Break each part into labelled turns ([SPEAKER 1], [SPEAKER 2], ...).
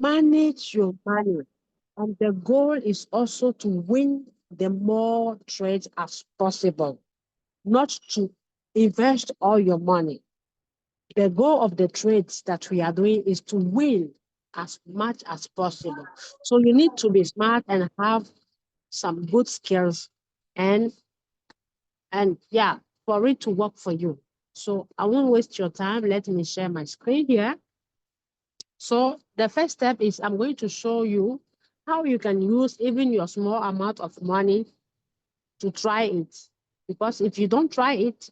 [SPEAKER 1] Manage your money. And the goal is also to win the more trades as possible, not to invest all your money. The goal of the trades that we are doing is to win as much as possible. So you need to be smart and have some good skills and yeah, for it to work for you. So I won't waste your time. Let me share my screen here. So the first step is I'm going to show you how you can use even your small amount of money to try it. Because if you don't try it,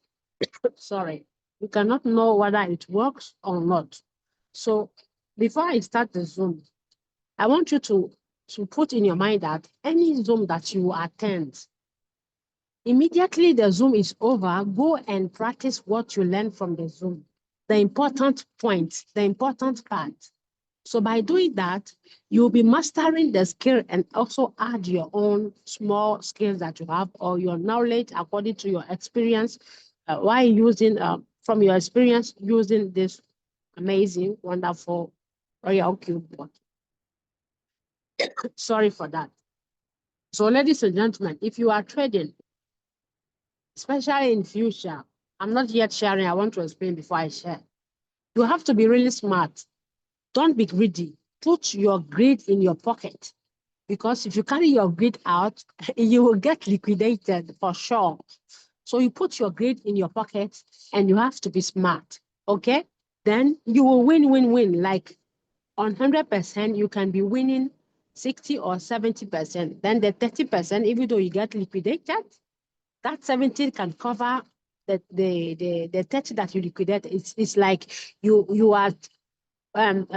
[SPEAKER 1] sorry, you cannot know whether it works or not. So before I start the Zoom, I want you to put in your mind that any Zoom that you attend, immediately the Zoom is over, go and practice what you learned from the Zoom. The important point, the important part. So by doing that, you'll be mastering the skill and also add your own small skills that you have or your knowledge according to your experience while using, from your experience using this amazing, wonderful Royal Cube. Sorry for that. So ladies and gentlemen, if you are trading, especially in future, I'm not yet sharing, I want to explain before I share. You have to be really smart. Don't be greedy. Put your greed in your pocket. Because if you carry your greed out, you will get liquidated for sure. So you put your greed in your pocket and you have to be smart, okay? Then you will win. Like on 100%, you can be winning 60 or 70%. Then the 30%, even though you get liquidated, that 70 can cover the 30 that you liquidate. It's like you are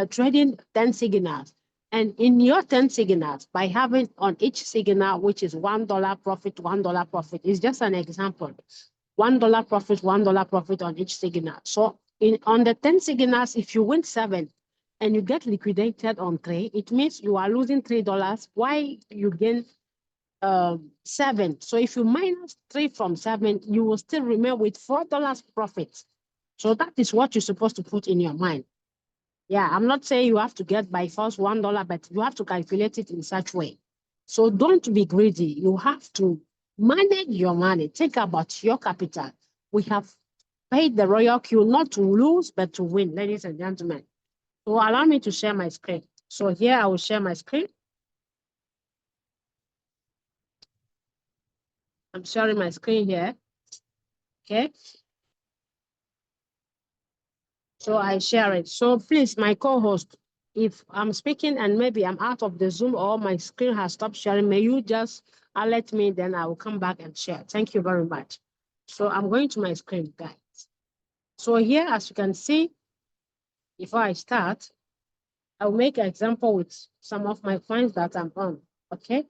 [SPEAKER 1] trading 10 signals. And in your 10 signals, by having on each signal, which is $1 profit, $1 profit, is just an example. $1 profit, $1 profit on each signal. So on the 10 signals, if you win 7 and you get liquidated on 3, it means you are losing $3. Why you gain 7? So if you minus 3 from 7, you will still remain with $4 profit. So that is what you're supposed to put in your mind. Yeah, I'm not saying you have to get by force $1, but you have to calculate it in such way. So don't be greedy. You have to manage your money. Think about your capital. We have paid the royal queue not to lose, but to win, ladies and gentlemen. So allow me to share my screen. So here I will share my screen. I'm sharing my screen here. Okay. So I share it. So please, my co-host, if I'm speaking and maybe I'm out of the Zoom or my screen has stopped sharing, may you just alert me, then I will come back and share. Thank you very much. So I'm going to my screen, guys. So here, as you can see, before I start, I'll make an example with some of my coins that I'm on. Okay,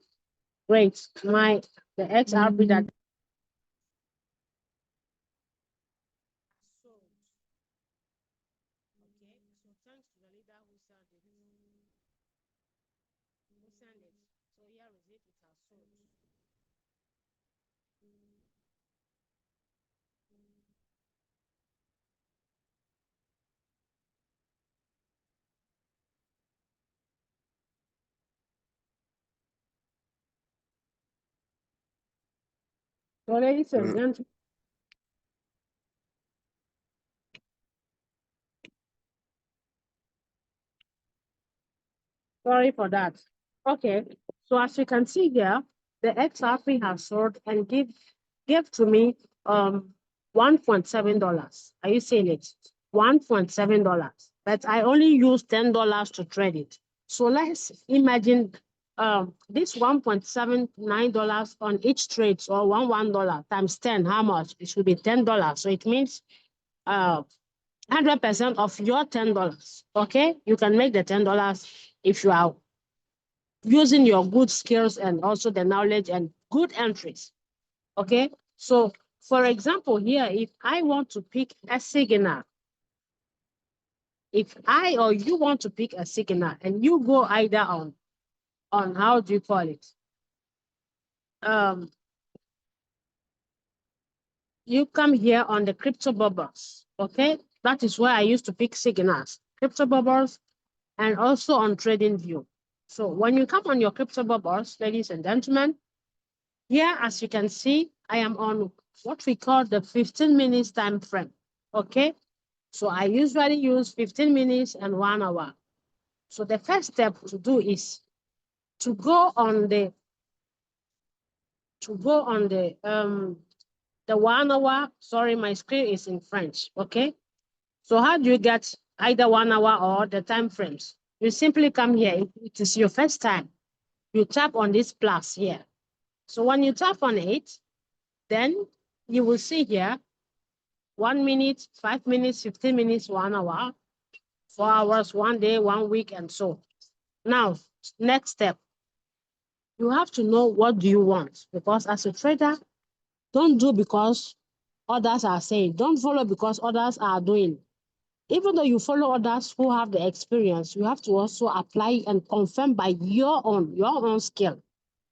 [SPEAKER 1] great. The XRP that sold. Okay, so thanks to the leader who sent it. So here is it. It has sold. So ladies and gentlemen, sorry for that. Okay, so as you can see here, the XRP has sold and gave to me $1.7. Are you seeing it? $1.7. But I only used $10 to trade it. So let's imagine this $1.79 on each trade, or $1 times 10, how much? It should be $10. So it means 100% of your $10. Okay, you can make the $10 if you are using your good skills and also the knowledge and good entries. Okay, so for example, here, if I want to pick a signal, if I or you want to pick a signal and you go either on how do you call it? You come here on the Crypto Bubbles, okay? That is where I used to pick signals. Crypto Bubbles, and also on TradingView. So when you come on your Crypto Bubbles, ladies and gentlemen, here, as you can see, I am on what we call the 15 minutes time frame, okay? So I usually use 15 minutes and 1 hour. So the first step to do is to go on the 1 hour. Sorry, my screen is in French, okay? So how do you get either 1 hour or the time frames? You simply come here. If it is your first time, you tap on this plus here. So when you tap on it, then you will see here 1 minute, 5 minutes, 15 minutes, 1 hour, 4 hours, 1 day, 1 week, and so. Now, next step, you have to know what do you want, because as a trader, don't do because others are saying. Don't follow because others are doing. Even though you follow others who have the experience, you have to also apply and confirm by your own skill.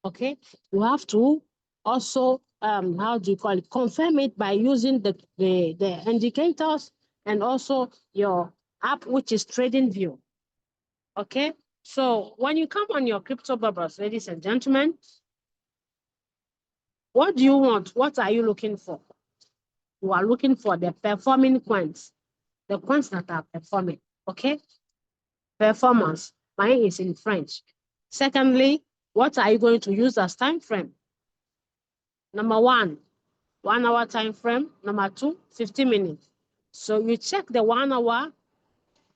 [SPEAKER 1] Okay, you have to also how do you call it? Confirm it by using the indicators and also your app, which is TradingView. Okay, so when you come on your Crypto Bubbles, ladies and gentlemen, what do you want? What are you looking for? You are looking for the performing coins, the coins that are performing. Okay, performance. Mine is in French. Secondly, what are you going to use as time frame? Number 1, 1 hour time frame. Number 2, 15 minutes. So you check the 1 hour,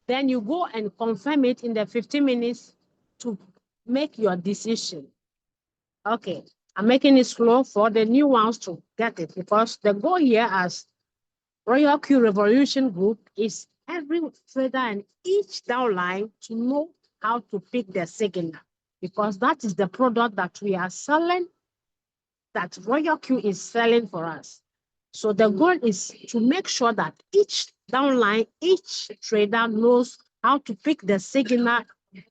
[SPEAKER 1] then you go and confirm it in the 15 minutes to make your decision. Okay, I'm making it slow for the new ones to get it, because the goal here as Royal Q Revolution Group is every trader and each downline to know how to pick the signal, because that is the product that we are selling, that Royal Q is selling for us. So the goal is to make sure that each downline, each trader knows how to pick the signal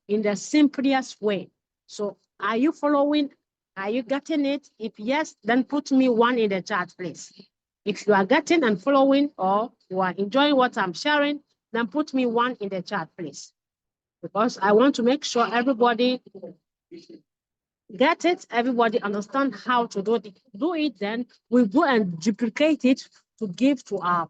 [SPEAKER 1] in the simplest way. So are you following? Are you getting it? If yes, then put me 1 in the chat, please. If you are getting and following, or you are enjoying what I'm sharing, then put me 1 in the chat, please. Because I want to make sure everybody get it, everybody understand how to do it, then we go and duplicate it to give to our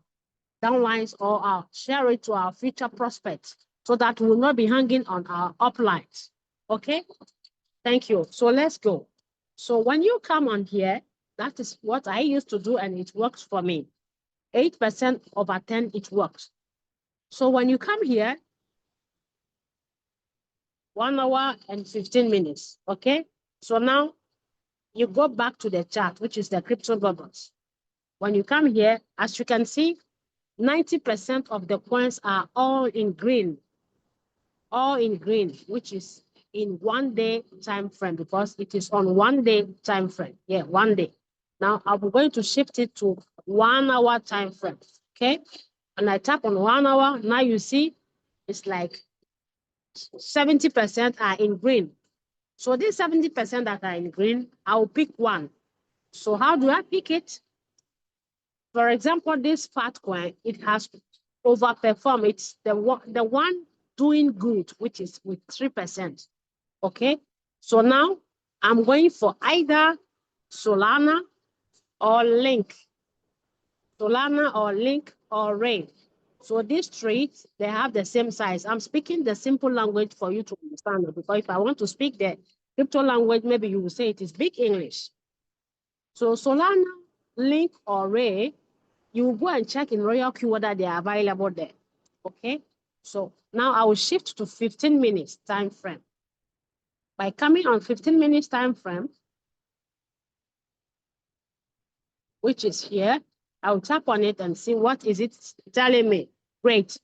[SPEAKER 1] downlines or share it to our future prospects, so that we will not be hanging on our uplines. Okay, thank you. So let's go. So when you come on here, that is what I used to do, and it works for me. 8% over 10, it works. So when you come here, 1 hour and 15 minutes, okay? So now you go back to the chart, which is the Crypto Bubbles. When you come here, as you can see, 90% of the coins are all in green, which is in 1 day time frame, because it is on 1 day time frame. Yeah, 1 day. Now I'm going to shift it to 1 hour time frame. Okay, and I tap on 1 hour. Now you see it's like 70% are in green. So these 70% that are in green, I'll pick one. So how do I pick it? For example, this fat coin, it has overperformed. It's the one doing good, which is with 3%. Okay, so now I'm going for either Solana or Link. Solana or Link or Ray. So these three, they have the same size. I'm speaking the simple language for you to understand it, because if I want to speak the crypto language, maybe you will say it is big English. So Solana, Link, or Ray, you will go and check in Royal Q whether they are available there. Okay, so now I will shift to 15 minutes time frame. By coming on 15 minutes time frame, which is here, I'll tap on it and see what is it telling me. Great.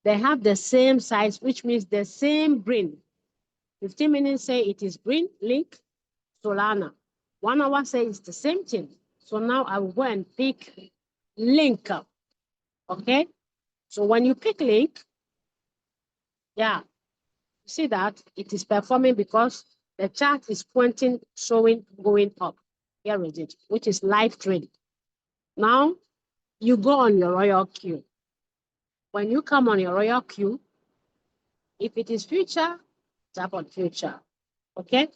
[SPEAKER 1] They have the same size, which means the same green. 15 minutes say it is green, Link, Solana. 1 hour say it's the same thing. So now I will go and pick Link up. Okay? So when you pick Link, yeah, see that it is performing because the chart is pointing, showing, going up. Here is it, which is live trade. Now you go on your Royal Q. When you come on your Royal Q, If it is future, tap on future. Okay.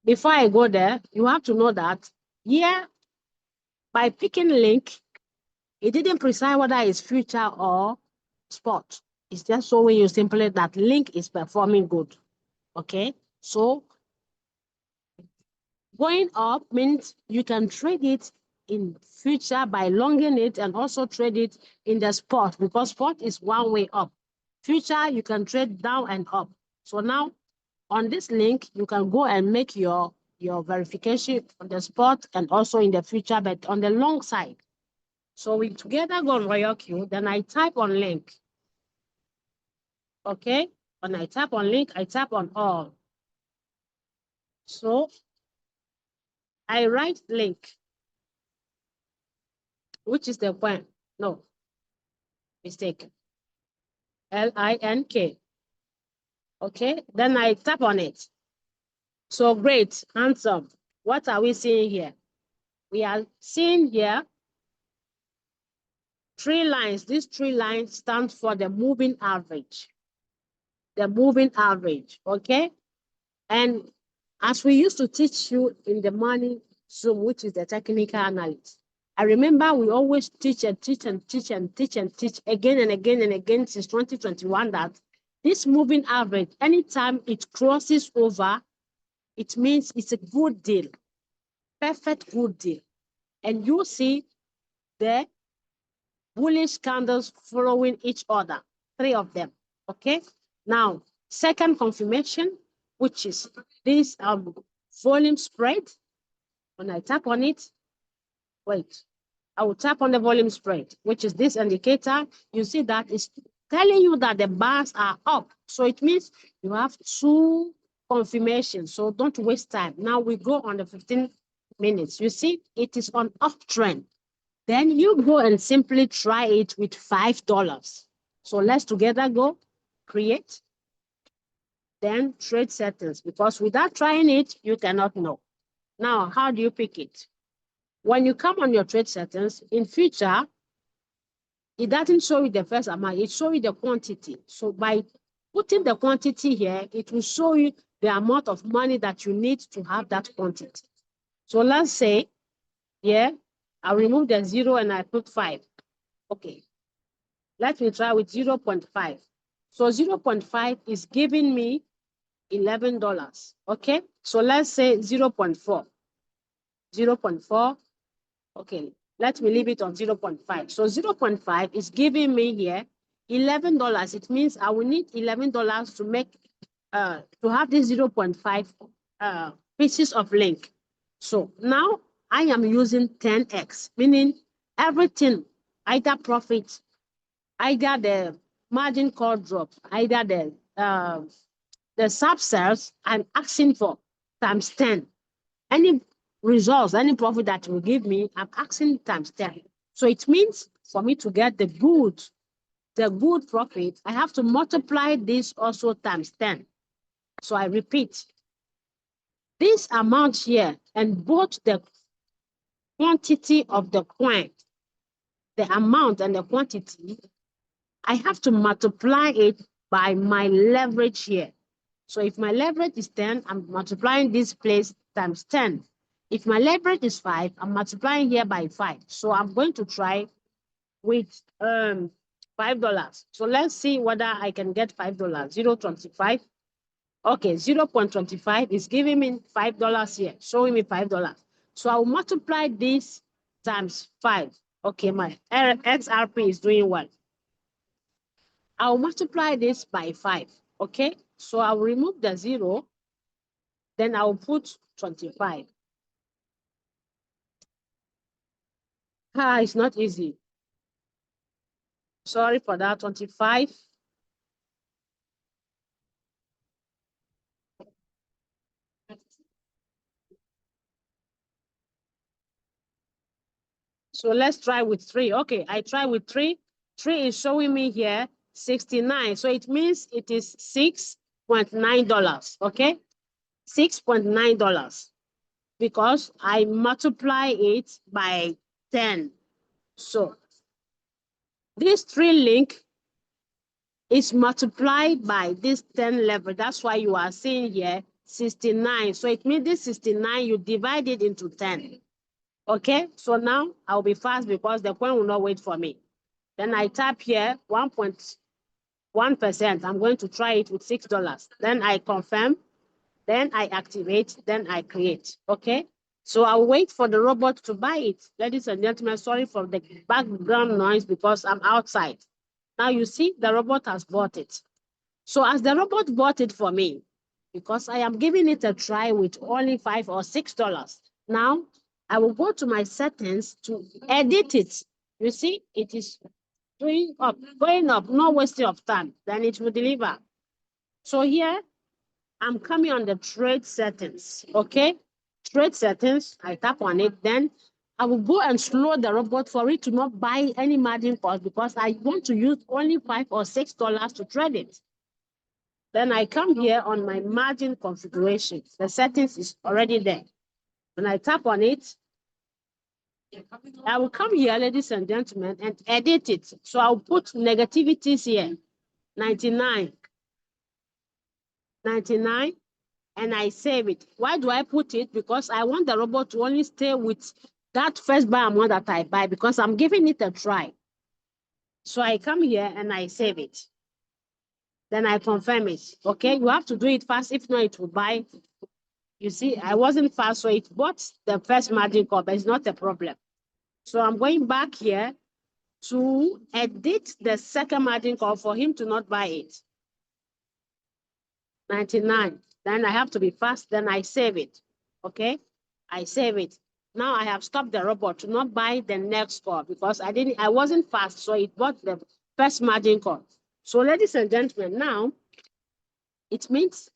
[SPEAKER 1] Before I go there, you have to know that here, by picking link, it didn't precise whether it's future or spot. It's just showing you simply that link is performing good. Okay. So going up means you can trade it in future by longing it and also trade it in the spot, because spot is one way up. Future, you can trade down and up. So now on this link, you can go and make your verification on the spot and also in the future, but on the long side. So we together go on Royal Q, then I type on link. Okay, when I tap on link, I tap on all. So I write link, which is the point. No, mistake. LINK. Okay, then I tap on it. So great, handsome. What are we seeing here? We are seeing here 3 lines. These 3 lines stand for the moving average. The moving average, okay? And as we used to teach you in the morning Zoom, which is the technical analysis, I remember we always teach and teach and teach and teach and teach again and again and again since 2021 that this moving average, anytime it crosses over, it means it's a good deal, perfect good deal. And you see the bullish candles following each other, 3 of them, okay? Now, second confirmation, which is this volume spread. When I tap on it, wait, I will tap on the volume spread, which is this indicator. You see that it's telling you that the bars are up. So it means you have 2 confirmations. So don't waste time. Now we go on the 15 minutes. You see, it is on uptrend. Then you go and simply try it with $5. So let's together go create, then trade settings, because without trying it, you cannot know. Now, how do you pick it? When you come on your trade settings, in future, it doesn't show you the first amount, it shows you the quantity. So by putting the quantity here, it will show you the amount of money that you need to have that quantity. So let's say, yeah, I'll remove the 0 and I put 5. Okay, let me try with 0.5. So 0.5 is giving me $11. Okay, so let's say 0.4. 0.4. Okay, let me leave it on 0.5. So 0.5 is giving me here $11. It means I will need $11 to make to have this 0.5 pieces of link. So now I am using 10x, meaning everything, either profit, either the margin call drop, either the sub sales, I'm asking for times 10. Any results, any profit that will give me, I'm asking times 10. So it means for me to get the good profit, I have to multiply this also times 10. So I repeat, this amount here and both the quantity of the coin, the amount and the quantity, I have to multiply it by my leverage here. So if my leverage is 10, I'm multiplying this place times 10. If my leverage is 5, I'm multiplying here by 5. So I'm going to try with $5. So let's see whether I can get $5. 0.25. Okay, 0.25 is giving me $5 here, showing me $5. So I'll multiply this times 5. Okay, my XRP is doing well. I'll multiply this by 5. Okay, so I'll remove the 0. Then I'll put 25. It's not easy. Sorry for that, 25. So let's try with 3. Okay, I try with 3. 3 is showing me here 69. So it means it is $6.9. Okay, $6.9 because I multiply it by 10. So this 3 link is multiplied by this 10 level. That's why you are seeing here 69. So it means this 69, you divide it into 10. Okay, so now I'll be fast because the coin will not wait for me. Then I tap here 1.1%. I'm going to try it with $6. Then I confirm, then I activate, then I create. Okay, so I'll wait for the robot to buy it. Ladies and gentlemen, sorry for the background noise because I'm outside. Now you see the robot has bought it. So as the robot bought it for me, because I am giving it a try with only $5 or $6. Now I will go to my settings to edit it. You see, it is going up, no wasting of time. Then it will deliver. So here I'm coming on the trade settings. Okay, trade settings. I tap on it. Then I will go and slow the robot for it to not buy any margin calls because I want to use only $5 or $6 to trade it. Then I come here on my margin configuration. The settings is already there. When I tap on it, I will come here, ladies and gentlemen, and edit it. So I'll put negativities here, 99, 99, and I save it. Why do I put it? Because I want the robot to only stay with that first buy amount that I buy because I'm giving it a try. So I come here and I save it. Then I confirm it. Okay, you have to do it fast. If not, it will buy. You see, I wasn't fast, so it bought the first margin call, but it's not a problem. So I'm going back here to edit the second margin call for him to not buy it. 99. Then I have to be fast, then I save it. Okay, I save it. Now I have stopped the robot to not buy the next call because I wasn't fast, so it bought the first margin call. So ladies and gentlemen, now it means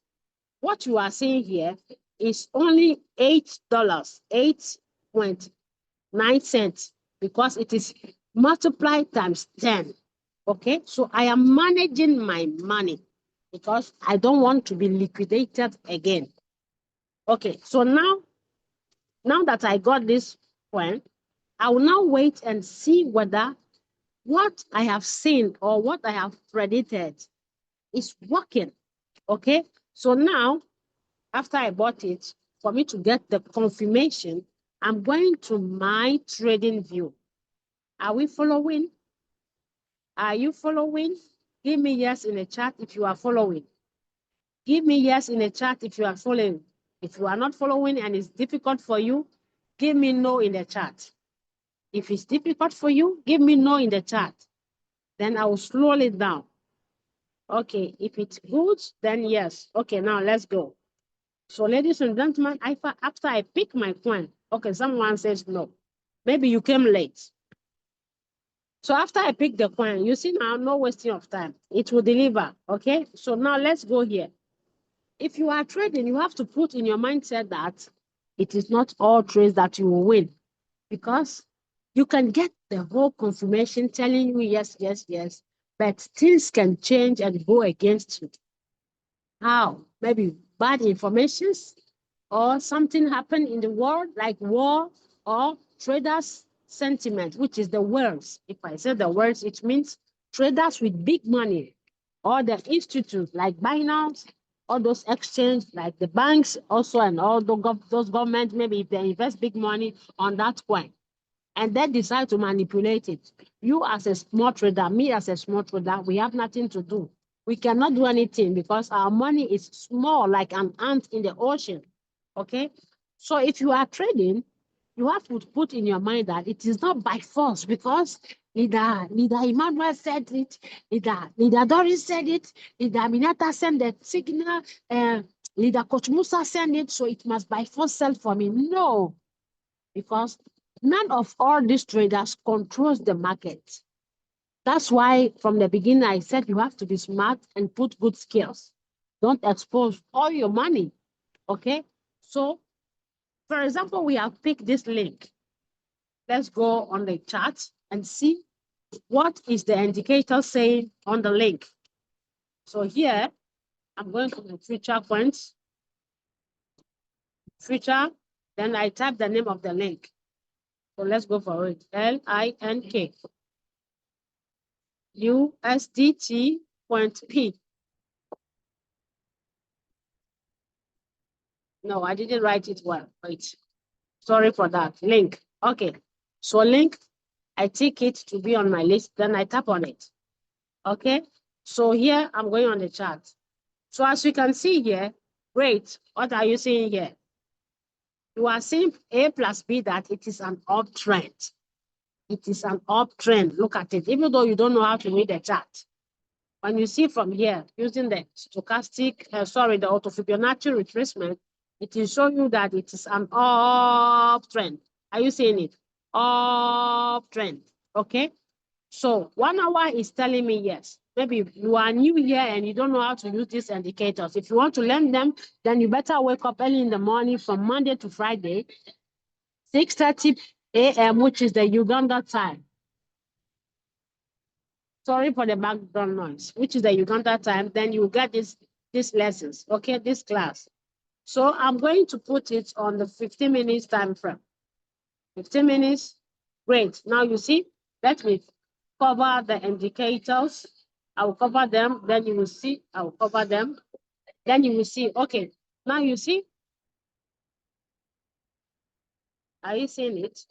[SPEAKER 1] what you are seeing here is only $8, 8.9 cents, because it is multiplied times 10. Okay, so I am managing my money because I don't want to be liquidated again. Okay, so now that I got this point, I will now wait and see whether what I have seen or what I have predicted is working. Okay, so now after I bought it, for me to get the confirmation, I'm going to my trading view. Are we following? Are you following? Give me yes in the chat if you are following. Give me yes in the chat if you are following. If you are not following and it's difficult for you, give me no in the chat. If it's difficult for you, give me no in the chat. Then I will slow it down. Okay, if it's good, then yes. Okay, now let's go. So ladies and gentlemen, after I pick my coin, okay, someone says no. Maybe you came late. So after I pick the coin, you see now, no wasting of time. It will deliver, okay? So now let's go here. If you are trading, you have to put in your mindset that it is not all trades that you will win, because you can get the whole confirmation telling you yes, yes, yes, but things can change and go against you. How? Maybe bad informations or something happened in the world like war or traders sentiment, which is the words. If I say the words, it means traders with big money or the institutes like Binance, all those exchanges like the banks also, and all those governments, maybe if they invest big money on that coin and then decide to manipulate it. You as a small trader, me as a small trader, we have nothing to do. We cannot do anything because our money is small, like an ant in the ocean. Okay, so if you are trading, you have to put in your mind that it is not by force, because leader Emmanuel said it, leader Doris said it, leader Aminata sent the signal, leader Coach Musa sent it, so it must by force sell for me. No, because none of all these traders controls the market. That's why from the beginning I said you have to be smart and put good skills. Don't expose all your money. Okay, so for example, we have picked this link. Let's go on the chart and see what is the indicator saying on the link. So here, I'm going to the future points, future, then I type the name of the link. So let's go for it, LINK. USDT point P. No, I didn't write it well. Wait. Sorry for that. Link. Okay. So link, I take it to be on my list, then I tap on it. Okay. So here I'm going on the chart. So as you can see here, great. What are you seeing here? You are seeing A plus B that it is an uptrend. It is an uptrend. Look at it. Even though you don't know how to read the chart, when you see from here, using the stochastic, the auto Fibonacci retracement, it will show you that it is an uptrend. Are you seeing it? Uptrend. Okay. So 1 hour is telling me yes. Maybe you are new here and you don't know how to use these indicators. If you want to learn them, then you better wake up early in the morning from Monday to Friday, 6:30 a.m., which is the Uganda time. Sorry for the background noise, which is the Uganda time. Then you get these lessons, okay, this class. So I'm going to put it on the 15 minutes time frame. 15 minutes, great. Now you see, let me cover the indicators. I will cover them, then you will see, I will cover them. Then you will see, okay, now you see, are you seeing it?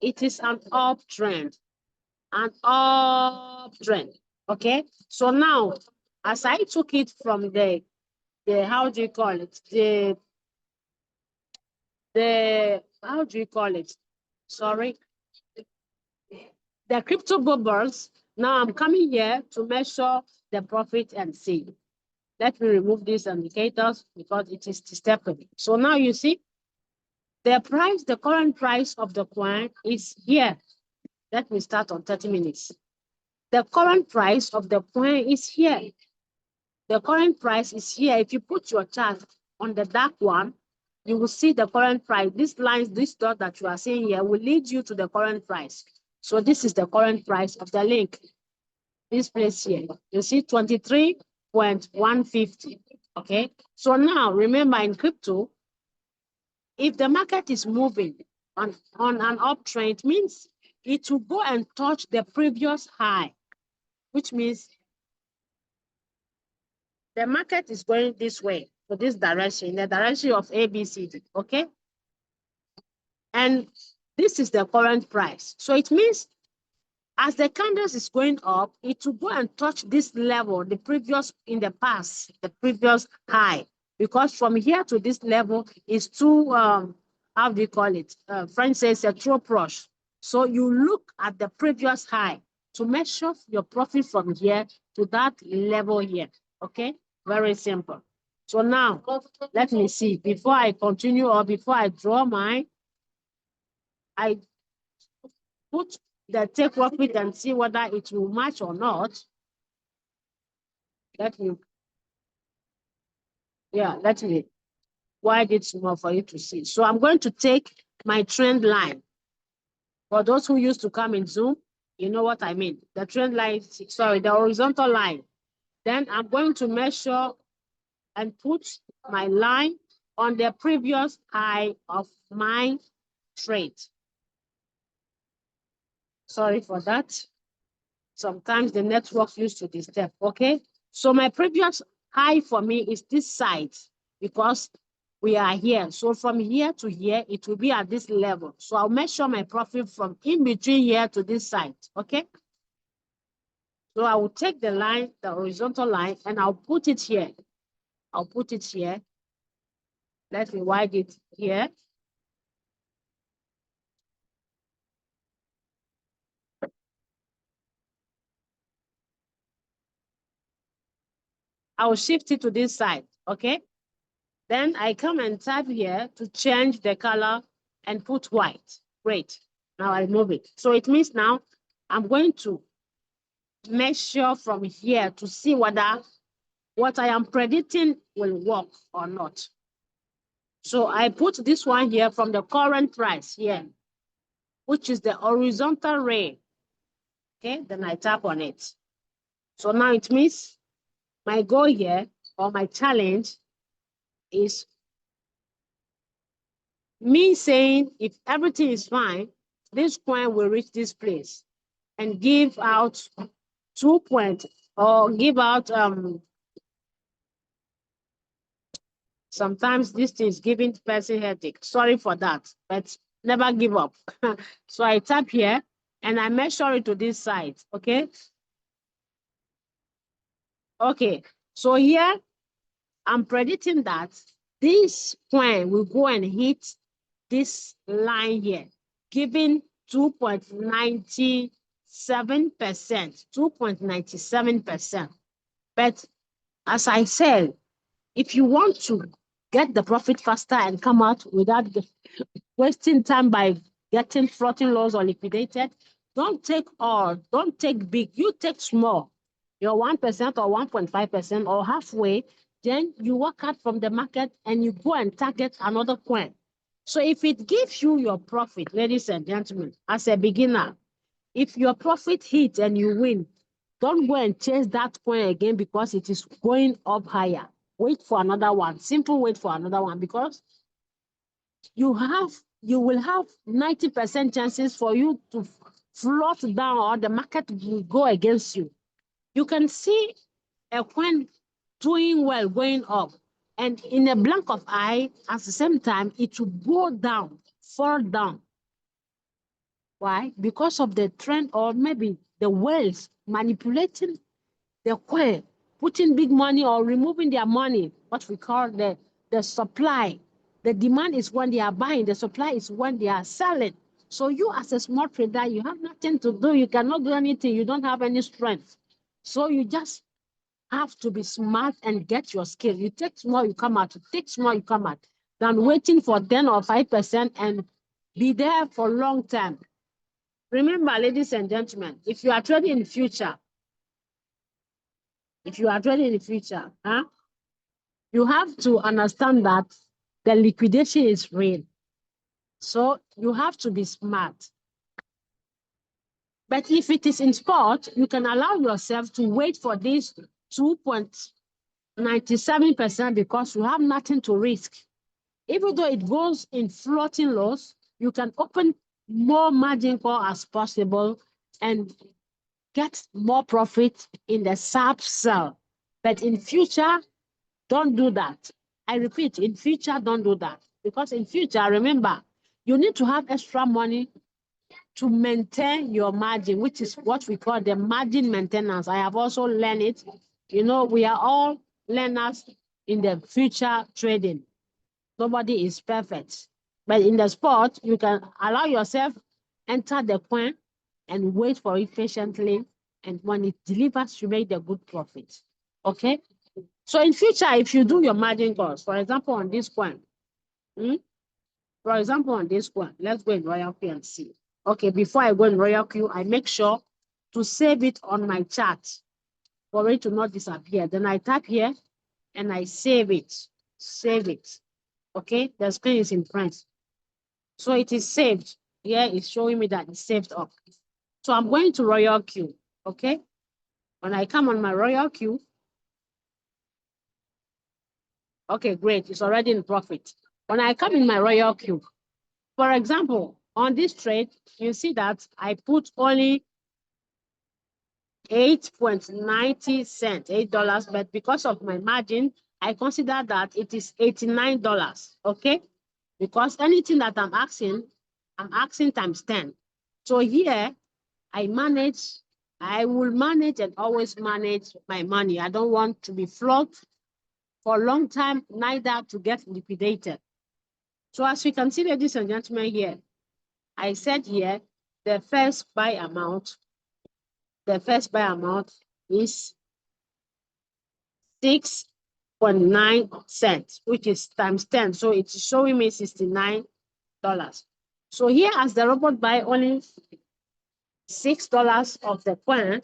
[SPEAKER 1] It is an uptrend, okay? So now, as I took it from the how do you call it? How do you call it? Sorry. The crypto bubbles. Now I'm coming here to measure the profit and see. Let me remove these indicators because it is disturbing. So now you see the price, the current price of the coin is here. Let me start on 30 minutes. The current price of the coin is here. The current price is here. If you put your chart on the dark one, you will see the current price. These lines, this dot that you are seeing here will lead you to the current price. So this is the current price of the link. This place here, you see 23.150. Okay. So now remember in crypto, if the market is moving on an uptrend, it means it will go and touch the previous high, which means the market is going this way, to this direction, the direction of ABCD, okay? And this is the current price. So it means as the candles is going up, it will go and touch this level, the previous, in the past, the previous high. Because from here to this level is too, how do you call it? French says a trop proche. So you look at the previous high to measure your profit from here to that level here, okay? Very simple. So now, let me see, before I continue or before I draw mine, I put the take profit and see whether it will match or not. Let me wide it more for you to see. So I'm going to take my trend line. For those who used to come in Zoom, you know what I mean. The trend line, sorry, the horizontal line. Then I'm going to measure and put my line on the previous high of my trade. Sorry for that. Sometimes the network used to disturb, okay? So my previous high for me is this side because we are here. So from here to here, it will be at this level. So I'll measure my profit from in between here to this side, okay? So I will take the line, the horizontal line, and I'll put it here. I'll put it here. Let me widen it here. I will shift it to this side, okay? Then I come and tap here to change the color and put white. Great. Now I remove it. So it means now I'm going to measure from here to see whether what I am predicting will work or not. So I put this one here from the current price here, which is the horizontal ray. Okay, then I tap on it. So now it means my goal here or my challenge is me saying if everything is fine, this coin will reach this place and give out 2 point, or give out, sometimes this thing is giving person headache. Sorry for that, but never give up. So I tap here and I measure it to this side, okay? Okay, so here I'm predicting that this coin will go and hit this line here, giving 2.97%, 2.97%. But as I said, if you want to get the profit faster and come out without wasting time by getting floating loss or liquidated, don't take all, don't take big, you take small, your 1% or 1.5% or halfway, then you work out from the market and you go and target another coin. So if it gives you your profit, ladies and gentlemen, as a beginner, if your profit hits and you win, don't go and chase that coin again because it is going up higher. Wait for another one. Simple wait for another one, because you will have 90% chances for you to float down or the market will go against you. You can see a coin doing well, going up, and in a blink of eye, at the same time, it will go down, fall down. Why? Because of the trend, or maybe the whales manipulating the coin, putting big money or removing their money, what we call the supply. The demand is when they are buying, the supply is when they are selling. So you as a small trader, you have nothing to do. You cannot do anything. You don't have any strength. So you just have to be smart and get your skill. You take small, you come out. You take small, you come out. Than waiting for 10 or 5% and be there for a long time. Remember, ladies and gentlemen, if you are trading in the future, you have to understand that the liquidation is real. So you have to be smart. But if it is in spot, you can allow yourself to wait for this 2.97% because you have nothing to risk. Even though it goes in floating loss, you can open more margin call as possible and get more profit in the sharp sell. But in future, don't do that. I repeat, in future, don't do that. Because in future, remember, you need to have extra money to maintain your margin, which is what we call the margin maintenance. I have also learned it. You know, we are all learners in the future trading. Nobody is perfect. But in the sport, you can allow yourself enter the coin and wait for it patiently. And when it delivers, you make the good profit. Okay? So in future, if you do your margin calls, for example, on this coin, let's go in Royal Q and see. Okay, before I go in Royal Q, I make sure to save it on my chart for it to not disappear. Then I tap here and I save it. Okay, the screen is in French. So it is saved. Here it's showing me that it's saved up. So I'm going to Royal Q, okay? When I come on my Royal Q, okay, great, it's already in profit. When I come in my Royal Q, for example, on this trade, you see that I put only 8.90 cents, $8, but because of my margin, I consider that it is $89, okay? Because anything that I'm asking times 10. So here, I will manage and always manage my money. I don't want to be float for a long time, neither to get liquidated. So as we can see, ladies and gentlemen, here, I said here, the first buy amount is 6.9 cents, which is times 10. So it's showing me $69. So here, as the robot buy only $6 of the coin,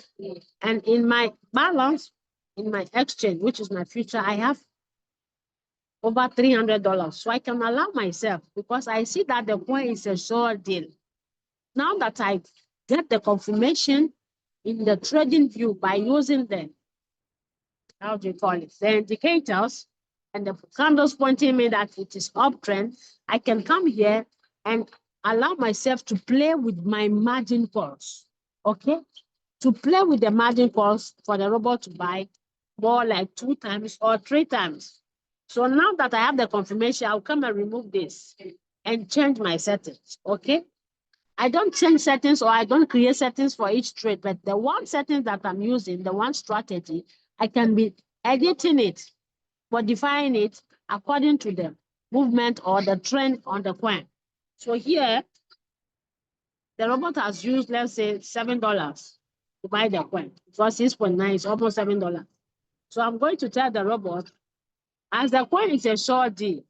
[SPEAKER 1] and in my balance, in my exchange, which is my future, I have over $300. So I can allow myself, because I see that the coin is a sure deal. Now that I get the confirmation in the trading view by using the, how do you call it, the indicators, and the candles pointing me that it is uptrend, I can come here and allow myself to play with my margin calls. Okay? to play with the margin calls for the robot to buy more like 2 times or 3 times. So now that I have the confirmation, I'll come and remove this and change my settings, okay? I don't change settings or I don't create settings for each trade, but the one setting that I'm using, the one strategy, I can be editing it, modifying it according to the movement or the trend on the coin. So here, the robot has used, let's say, $7 to buy the coin. For 6.9 is almost $7. So I'm going to tell the robot, as the coin is a short deal,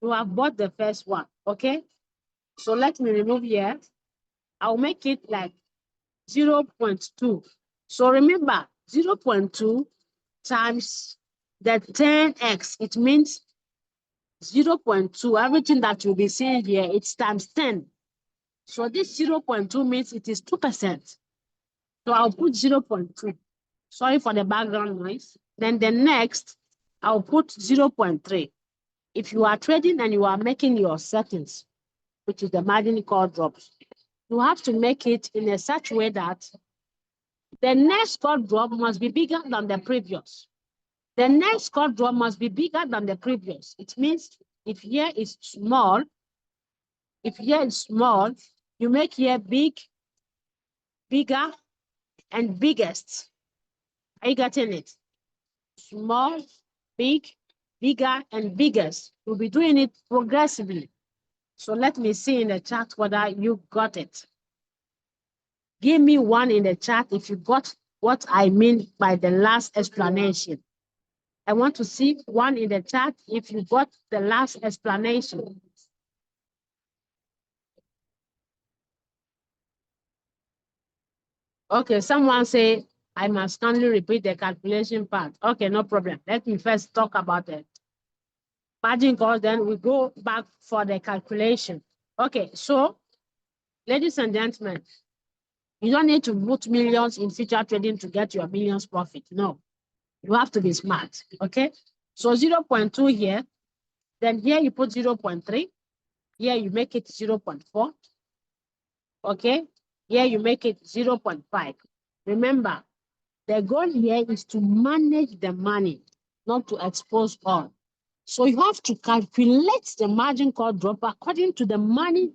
[SPEAKER 1] you have bought the first one, okay? So let me remove here. I'll make it like 0.2. So remember, 0.2 times the 10x, it means 0.2. Everything that you'll be seeing here, it's times 10. So this 0.2 means it is 2%. So I'll put 0.2. Sorry for the background noise. Then the next, I'll put 0.3. If you are trading and you are making your settings, which is the margin call drops, you have to make it in a such way that the next call drop must be bigger than the previous. The next call drop must be bigger than the previous. It means if here is small, you make here big, bigger, and biggest. Are you getting it? Small, big, bigger, and biggest. We'll be doing it progressively. So let me see in the chat whether you got it. Give me one in the chat if you got what I mean by the last explanation. I want to see one in the chat if you got the last explanation. Okay, someone say, I must kindly repeat the calculation part. Okay, no problem. Let me first talk about it. Margin call, then we go back for the calculation. Okay, so, ladies and gentlemen, you don't need to put millions in future trading to get your millions profit. No, you have to be smart, okay? So 0.2 here, then here you put 0.3, here you make it 0.4, okay? Here you make it 0.5. Remember, the goal here is to manage the money, not to expose all. So you have to calculate the margin call drop according to the money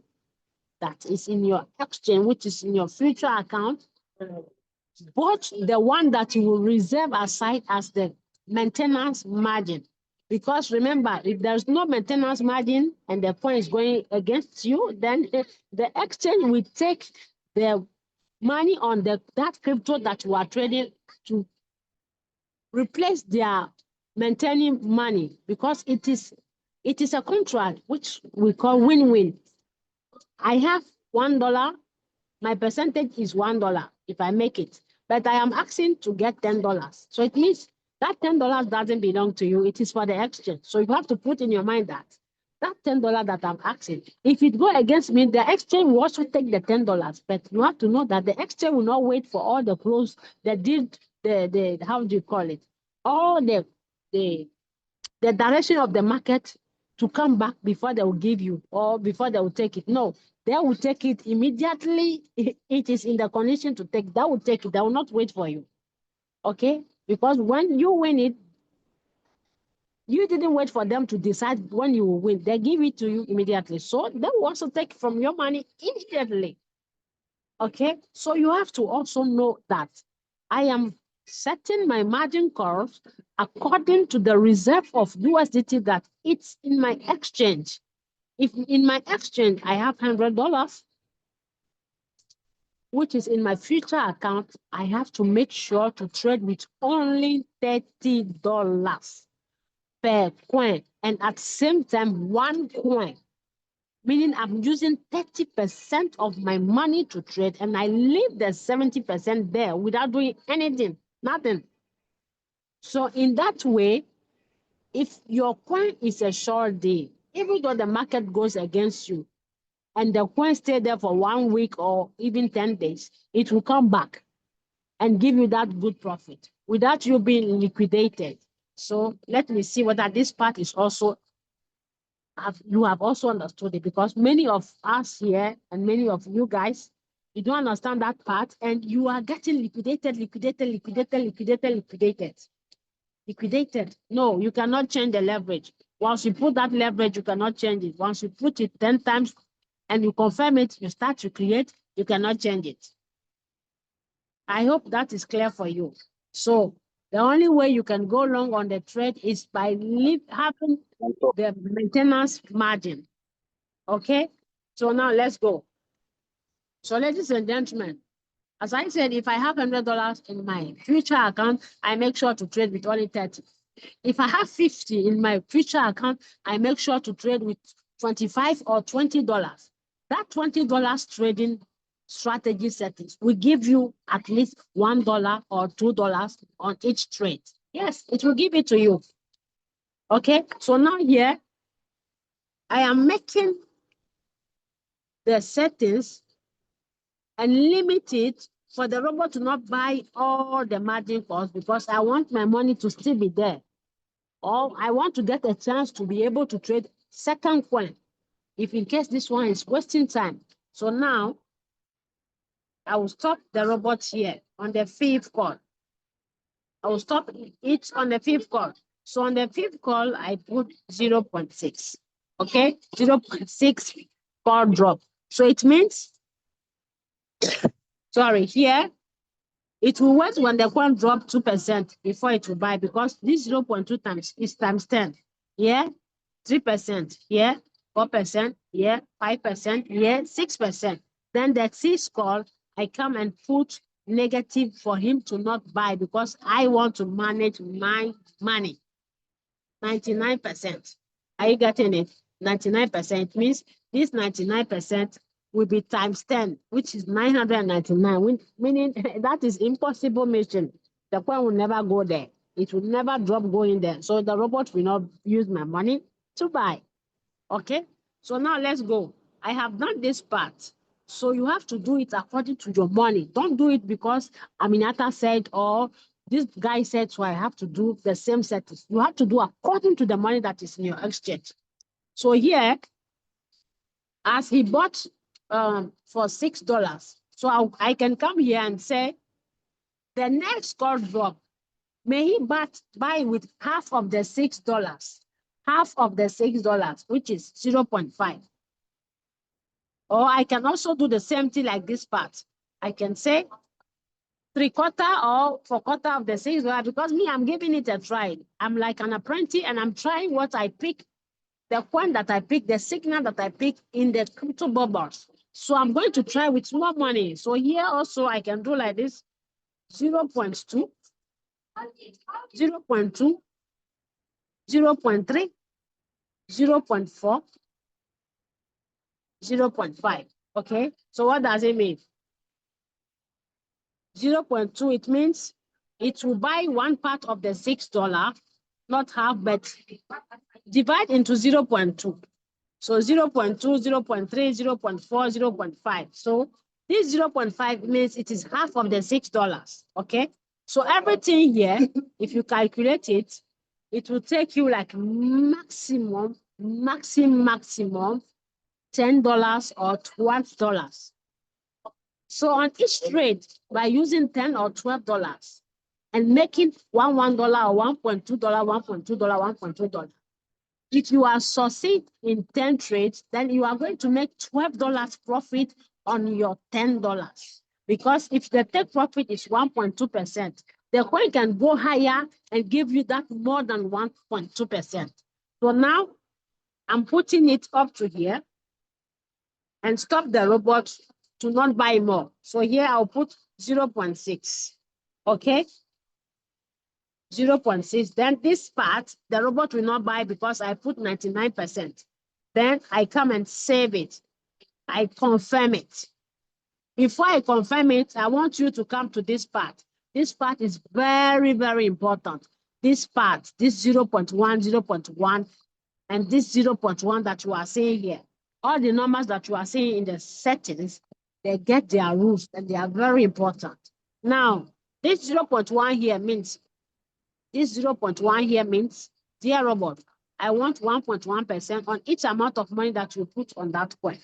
[SPEAKER 1] that is in your exchange, which is in your future account, but the one that you will reserve aside as the maintenance margin. Because remember, if there's no maintenance margin and the coin is going against you, then the exchange will take the money on that crypto that you are trading to replace their maintaining money, because it is a contract which we call win-win. I have $1, my percentage is $1 if I make it, but I am asking to get $10. So it means that $10 doesn't belong to you, it is for the exchange. So you have to put in your mind that $10 that I'm asking, if it go against me, the exchange will also take the $10. But you have to know that the exchange will not wait for all the close, the how do you call it? All the direction of the market to come back before they will give you or before they will take it. No, they will take it immediately. It is in the condition to take, they will take it. They will not wait for you. Okay? Because when you win it, you didn't wait for them to decide when you will win. They give it to you immediately. So they will also take from your money immediately. Okay? So you have to also know that I am setting my margin curves according to the reserve of USDT that it's in my exchange. If in my exchange I have $100, which is in my future account, I have to make sure to trade with only $30 per coin, and at the same time, one coin, meaning I'm using 30% of my money to trade, and I leave the 70% there without doing anything, nothing. So in that way, if your coin is a short day, even though the market goes against you, and the coin stay there for 1 week or even 10 days, it will come back and give you that good profit without you being liquidated. So let me see whether this part is also, you have also understood it, because many of us here and many of you guys, You don't understand that part, and you are getting liquidated. No, you cannot change the leverage. Once you put that leverage, you cannot change it. Once you put it 10 times and you confirm it, you start to create, you cannot change it. I hope that is clear for you. So the only way you can go long on the trade is by having the maintenance margin. Okay? So now let's go. So ladies and gentlemen, as I said, if I have $100 in my future account, I make sure to trade with only 30. If I have 50 in my future account, I make sure to trade with 25 or $20. That $20 trading strategy settings will give you at least $1 or $2 on each trade. Yes, it will give it to you. Okay, so now here, I am making the settings and limit it for the robot to not buy all the margin calls because I want my money to still be there. Or I want to get a chance to be able to trade second coin if in case this one is wasting time. So now I will stop the robot here on the 5th call. I will stop it on the 5th call. So on the 5th call, I put 0.6. Okay, 0.6 call drop. So it means, sorry, here, it will wait when the coin drop 2% before it will buy because this 0.2 times is times 10. Yeah, 3%, yeah, 4%, yeah, 5%, yeah, 6%. Then the 6th call, I come and put negative for him to not buy because I want to manage my money. 99%. Are you getting it? 99% means this 99% will be times 10, which is 999, meaning that is impossible mission. The coin will never go there. It will never drop going there. So the robot will not use my money to buy. Okay? So now let's go. I have done this part. So you have to do it according to your money. Don't do it because Aminata said or this guy said, so I have to do the same settings. You have to do according to the money that is in your exchange. So here, as he bought for $6, so I can come here and say, the next call drop, may he buy with half of the $6, half of the $6, which is 0.5. Or I can also do the same thing like this part. I can say 3/4 or 4/4 of the $6 because me, I'm giving it a try. I'm like an apprentice and I'm trying what I pick, the coin that I pick, the signal that I pick in the crypto bubbles. So I'm going to try with more money. So here also I can do like this, 0.2, 0.2, 0.3, 0.4, 0.5. Okay, so what does it mean? 0.2, it means it will buy one part of the $6, not half, but divide into 0.2. So 0.2, 0.3, 0.4, 0.5. So this 0.5 means it is half of the $6. Okay. So everything here, if you calculate it, it will take you like maximum $10 or $12. So on each trade, by using $10 or $12 and making $1 or $1.2, $1.2, if you are succeed in 10 trades, then you are going to make $12 profit on your $10. Because if the take profit is 1.2%, the coin can go higher and give you that more than 1.2%. So now I'm putting it up to here and stop the robot to not buy more. So here I'll put 0.6, okay? 0.6, then this part, the robot will not buy because I put 99%. Then I come and save it. I confirm it. Before I confirm it, I want you to come to this part. This part is very, very important. This part, this 0.1, 0.1, and this 0.1 that you are seeing here. All the numbers that you are seeing in the settings, they get their rules and they are very important. Now, this 0.1 here means, this 0.1 here means, dear robot, I want 1.1% on each amount of money that you put on that coin.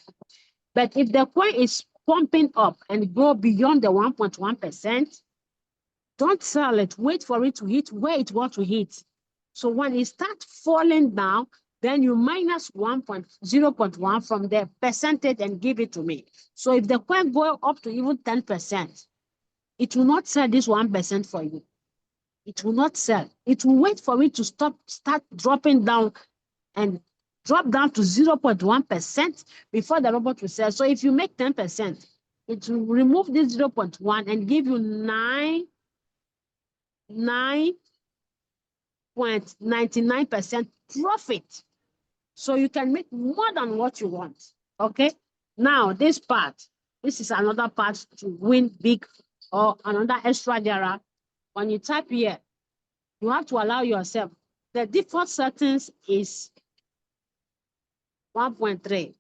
[SPEAKER 1] But if the coin is pumping up and go beyond the 1.1%, don't sell it. Wait for it to hit where it wants to hit. So when it starts falling down, then you minus 0.1 from the percentage and give it to me. So if the coin go up to even 10%, it will not sell this 1% for you. It will not sell. It will wait for it to start dropping down and drop down to 0.1% before the robot will sell. So if you make 10%, it will remove this 0.1 and give you 9.99% profit. So you can make more than what you want. Okay. Now this is another part to win big or another extra data. When you type here, you have to allow yourself. The default settings is 1.3.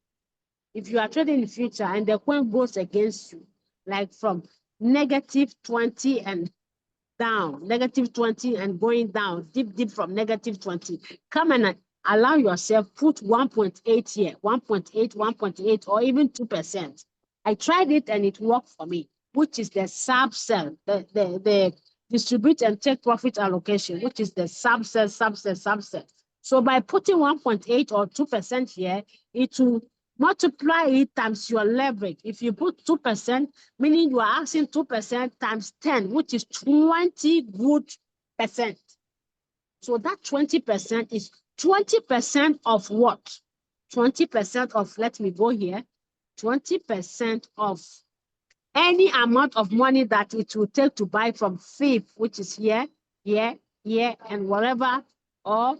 [SPEAKER 1] If you are trading in future and the coin goes against you, like from -20 and down, -20 and going down, deep from -20, come and allow yourself, put 1.8 here, 1.8, 1.8, or even 2%. I tried it and it worked for me, which is the subsell, the distribute and take profit allocation, which is the subsell. So by putting 1.8 or 2% here, it will multiply it times your leverage. If you put 2%, meaning you are asking 2% times 10, which is 20 good percent. So that 20% is 20% of what? 20% of, let me go here, 20% of any amount of money that it will take to buy from FIF, which is here, and whatever, or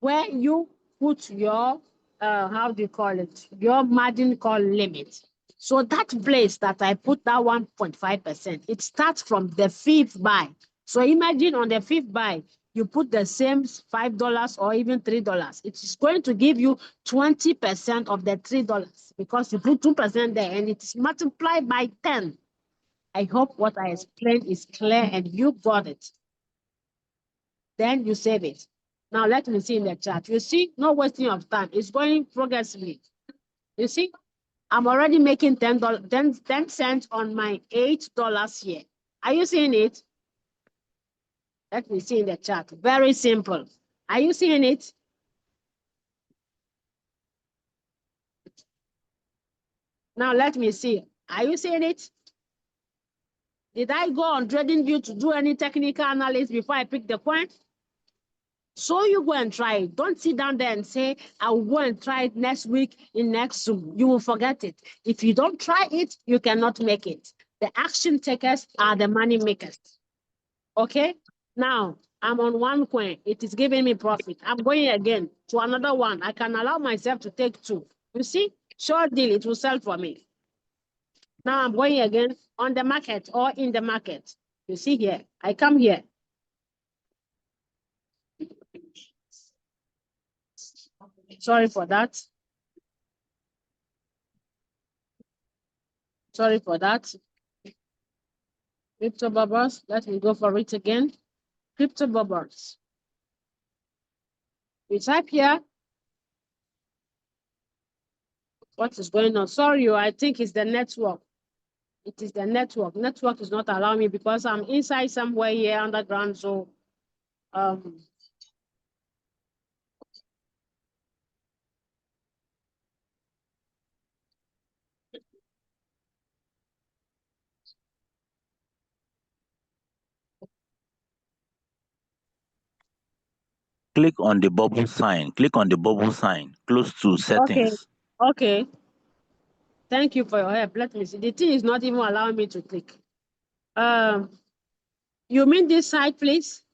[SPEAKER 1] where you put your, how do you call it, your margin call limit. So that place that I put that 1.5%, it starts from the fifth buy. So imagine on the fifth buy, you put the same $5 or even $3. It is going to give you 20% of the $3 because you put 2% there and it is multiplied by 10. I hope what I explained is clear and you got it. Then you save it. Now let me see in the chat. You see, no wasting of time. It's going progressively. You see, I'm already making 10 cents on my $8 here. Are you seeing it? Let me see in the chat. Very simple. Are you seeing it? Now let me see. Are you seeing it? Did I go on TradingView to do any technical analysis before I pick the coin? So you go and try it. Don't sit down there and say, I will go and try it next week in next Zoom. You will forget it. If you don't try it, you cannot make it. The action takers are the money makers. Okay? Now, I'm on one coin. It is giving me profit. I'm going again to another one. I can allow myself to take two. You see? Short deal, it will sell for me. Now I'm going again on the market or in the market. You see here, I come here. Sorry for that. Sorry for that. Crypto Bubbles, let me go for it again. Crypto Bubbles. We type here. What is going on? Sorry, I think it's the network. It is the network. Network is not allowing me because I'm inside somewhere here underground. So
[SPEAKER 2] click on the bubble sign. Click on the bubble sign close to settings.
[SPEAKER 1] Okay. Thank you for your help. Let me see. The thing is not even allowing me to click. You mean this side, please?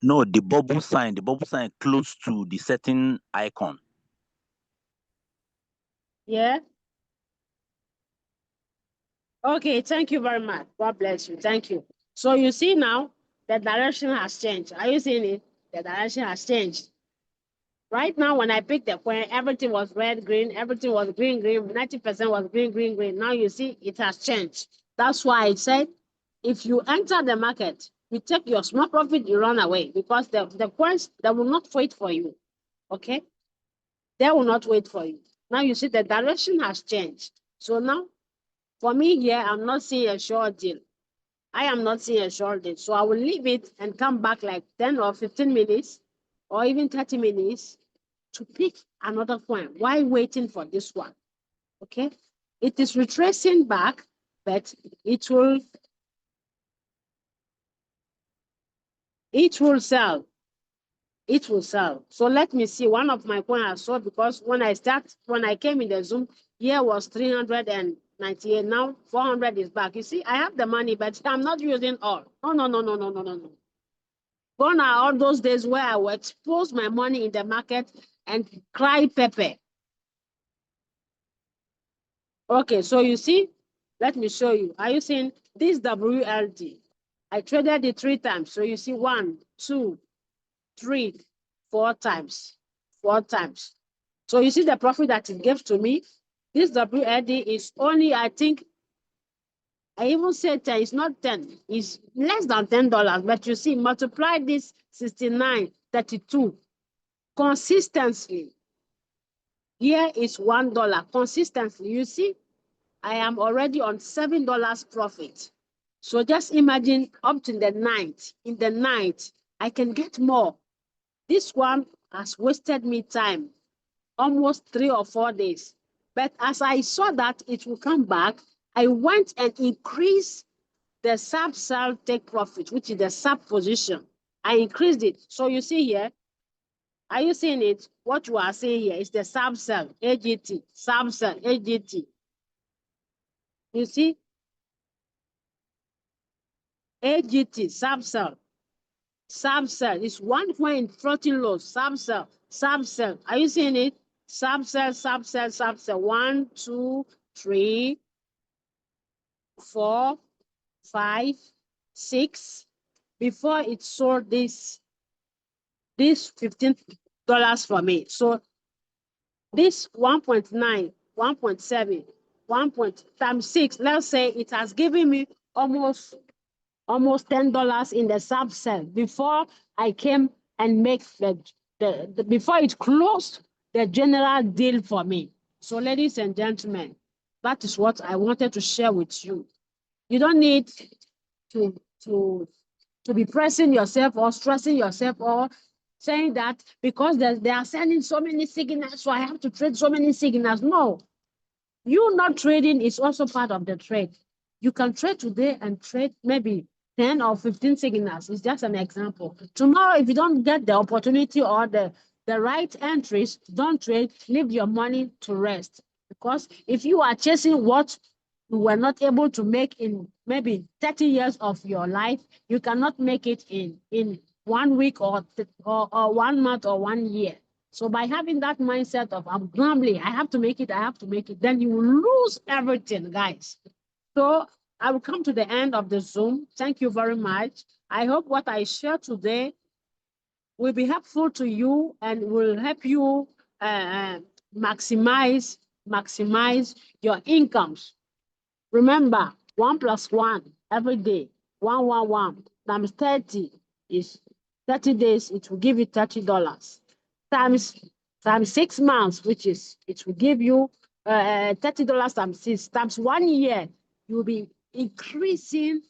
[SPEAKER 2] No, the bubble sign close to the setting icon.
[SPEAKER 1] Yeah. Okay, thank you very much. God bless you. Thank you. So you see now, the direction has changed. Are you seeing it? The direction has changed. Right now, when I picked the coin, everything was red, green, everything was green, 90% was green. Now you see it has changed. That's why I said, if you enter the market, you take your small profit, you run away because the coins, they will not wait for you. Okay? They will not wait for you. Now you see the direction has changed. So now, for me here, I'm not seeing a short deal. I am not seeing a short deal. So I will leave it and come back like 10 or 15 minutes or even 30 minutes to pick another coin while waiting for this one. Okay? It is retracing back, but it will sell. It will sell. So let me see one of my coins I saw, because when I came in the Zoom, here was 398. Now 400 is back. You see, I have the money, but I'm not using all. No, no, no, no, no, no, no, no. Gone are all those days where I will expose my money in the market and cry pepper. Okay, so you see, let me show you. Are you seeing this WLD? I traded it 3 times. So you see 1, 2, 3, 4 times. 4 times. So you see the profit that it gave to me. This WLD is only, I think, I even said 10, it's not 10, it's less than $10. But you see, multiply this 69, 32 consistently. Here is $1 consistently. You see, I am already on $7 profit. So just imagine up to the night. In the night, I can get more. This one has wasted me time, almost 3 or 4 days. But as I saw that it will come back, I went and increased the sub sell take profit, which is the sub position. I increased it. So you see here, are you seeing it? What you are seeing here is the sub sell, AGT, sub sell, AGT. You see? AGT, sub sell. Sub sell is 1 point floating low, sub sell, sub sell. Are you seeing it? Sub sell, sub sell, sub sell. 1, 2, 3, 4, 5, 6. Before it sold this $15 for me. So this 1.9, 1.7, 1 times 6, let's say it has given me almost $10 in the sub sell before I came and make before it closed the general deal for me. So ladies and gentlemen, that is what I wanted to share with you. You don't need to be pressing yourself or stressing yourself or saying that because they are sending so many signals, so I have to trade so many signals. No, you not trading is also part of the trade. You can trade today and trade maybe 10 or 15 signals. It's just an example. Tomorrow, if you don't get the opportunity or the right entries, don't trade, leave your money to rest. Because if you are chasing what you were not able to make in maybe 30 years of your life, you cannot make it in 1 week or 1 month or 1 year. So by having that mindset of I'm grumbling, I have to make it, then you will lose everything, guys. So I will come to the end of the Zoom. Thank you very much. I hope what I share today will be helpful to you and will help you maximize your incomes. Remember, 1 + 1 every day, 1 times 30 is 30 days, it will give you $30. Times 6 months, which is, it will give you $30 times 6, times 1 year, you will be increasing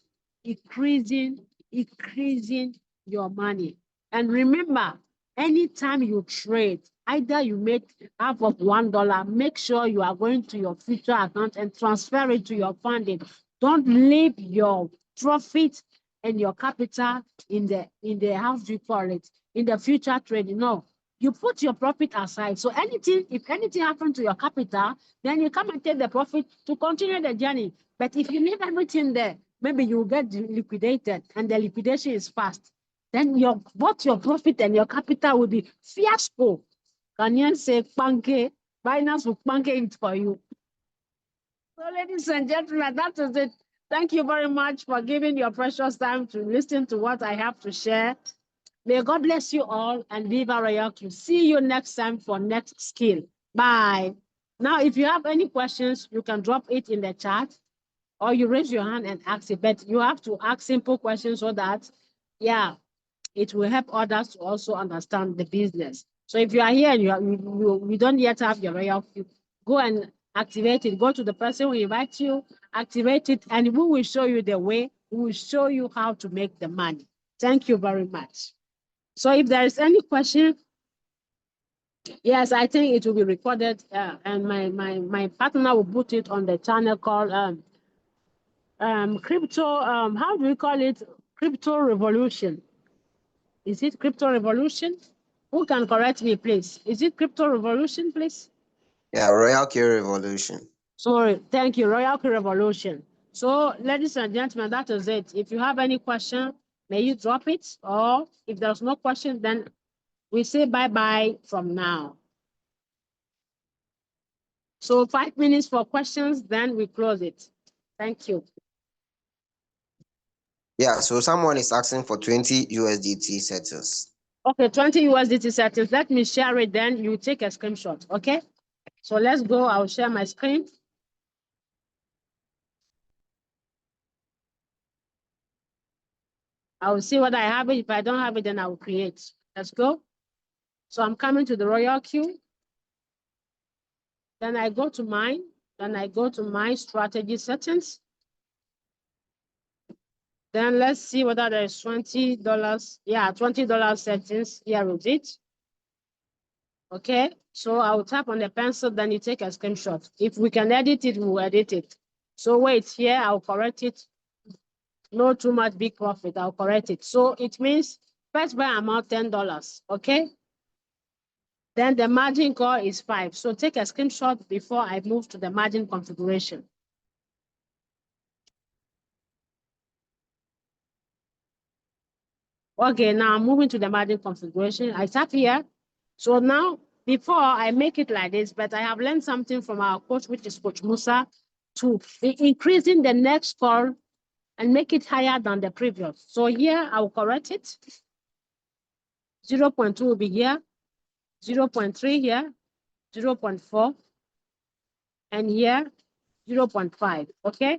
[SPEAKER 1] your money. And remember, anytime you trade, either you make half of $1, make sure you are going to your future account and transfer it to your funding. Don't leave your profit and your capital in the how do you call it, in the future trading. No, you put your profit aside. So if anything happens to your capital, then you come and take the profit to continue the journey. But if you leave everything there, maybe you will get liquidated and the liquidation is fast. Then both your profit and your capital will be fiasco. Ghanaians say, panke, Binance will panke it for you. So ladies and gentlemen, that is it. Thank you very much for giving your precious time to listen to what I have to share. May God bless you all and Viva Royalty. See you next time for next skill. Bye. Now, if you have any questions, you can drop it in the chat or you raise your hand and ask it. But you have to ask simple questions so that, yeah, it will help others to also understand the business. So if you are here and you don't yet have your royal go and activate it. Go to the person who invites you, activate it, and we will show you the way. We will show you how to make the money. Thank you very much. So if there is any question, yes, I think it will be recorded, and my partner will put it on the channel called crypto. How do we call it? Crypto Revolution. Is it Crypto Revolution? Who can correct me, please? Is it Crypto Revolution, please?
[SPEAKER 3] Yeah, Royal Q Revolution.
[SPEAKER 1] Sorry, thank you, Royal Revolution. So, ladies and gentlemen, that is it. If you have any question, may you drop it, or if there's no question, then we say bye-bye from now. So 5 minutes for questions, then we close it. Thank you.
[SPEAKER 3] Yeah, so someone is asking for 20 USDT settles.
[SPEAKER 1] Okay, 20 USDT settles. Let me share it, then you take a screenshot, okay? So let's go, I'll share my screen. I will see what I have it. If I don't have it, then I will create. Let's go. So I'm coming to the Royal Queue. Then I go to mine. Then I go to my strategy settings. Then let's see whether there is $20. Yeah, $20 settings. Here is it. Okay, so I will tap on the pencil, then you take a screenshot. If we can edit it, we'll edit it. So wait, here I'll correct it. No too much big profit, I'll correct it. So it means first buy amount $10, okay? Then the margin call is 5. So take a screenshot before I move to the margin configuration. Okay, now I'm moving to the margin configuration. I tap here. So now, before I make it like this, but I have learned something from our coach, which is Coach Musa, to be increasing the next call and make it higher than the previous. So here, I will correct it. 0.2 will be here, 0.3 here, 0.4, and here, 0.5, okay?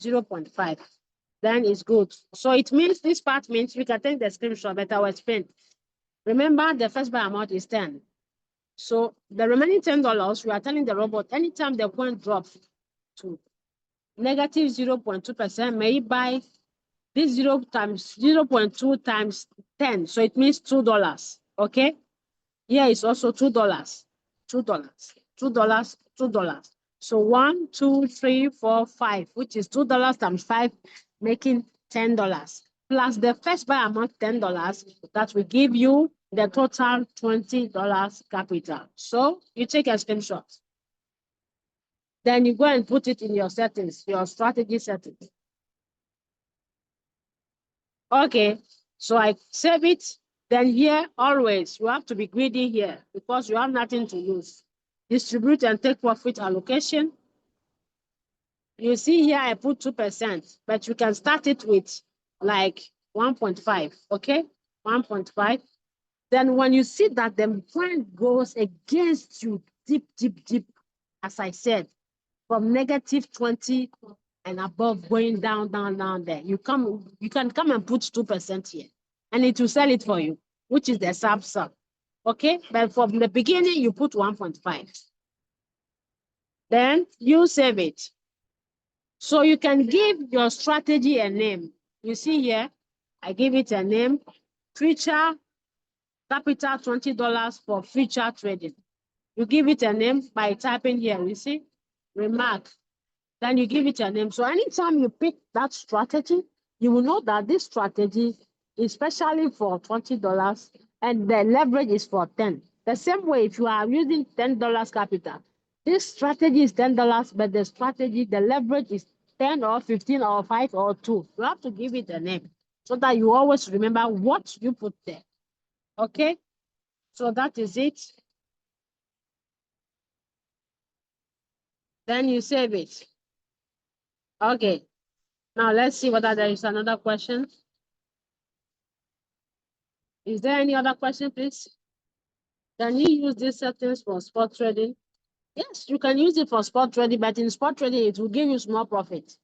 [SPEAKER 1] 0.5, then it's good. So it means, this part means we can take the screenshot, but I will explain. Remember, the first buy amount is 10. So the remaining $10, we are telling the robot, anytime the coin drops to negative 0.2%, may it buy this 0.2 times 10. So it means $2, okay? Here is also $2, $2, $2, $2. So 1, 2, 3, 4, 5, which is $2 times 5, making $10. Plus the first buy amount $10, that will give you the total $20 capital. So you take a screenshot. Then you go and put it in your settings, your strategy settings. Okay, so I save it. Then here, always, you have to be greedy here because you have nothing to lose. Distribute and take profit allocation. You see here, I put 2%, but you can start it with like 1.5, okay? 1.5. Then when you see that the point goes against you deep, deep, deep, as I said, from negative 20 and above going down, down, down there, you can come and put 2% here and it will sell it for you, which is the sub. Okay, but from the beginning, you put 1.5. Then you save it. So you can give your strategy a name. You see here, I give it a name, future capital $20 for future trading. You give it a name by typing here, you see, remark. Then you give it a name. So anytime you pick that strategy, you will know that this strategy is specially for $20 and the leverage is for 10. The same way, if you are using $10 capital, this strategy is $10, but the strategy, the leverage is 10 or 15 or 5 or 2. You have to give it a name so that you always remember what you put there. Okay? So that is it. Then you save it. Okay. Now let's see whether there is another question. Is there any other question, please? Can you use these settings for spot trading? Yes, you can use it for spot trading, but in spot trading, it will give you small profit.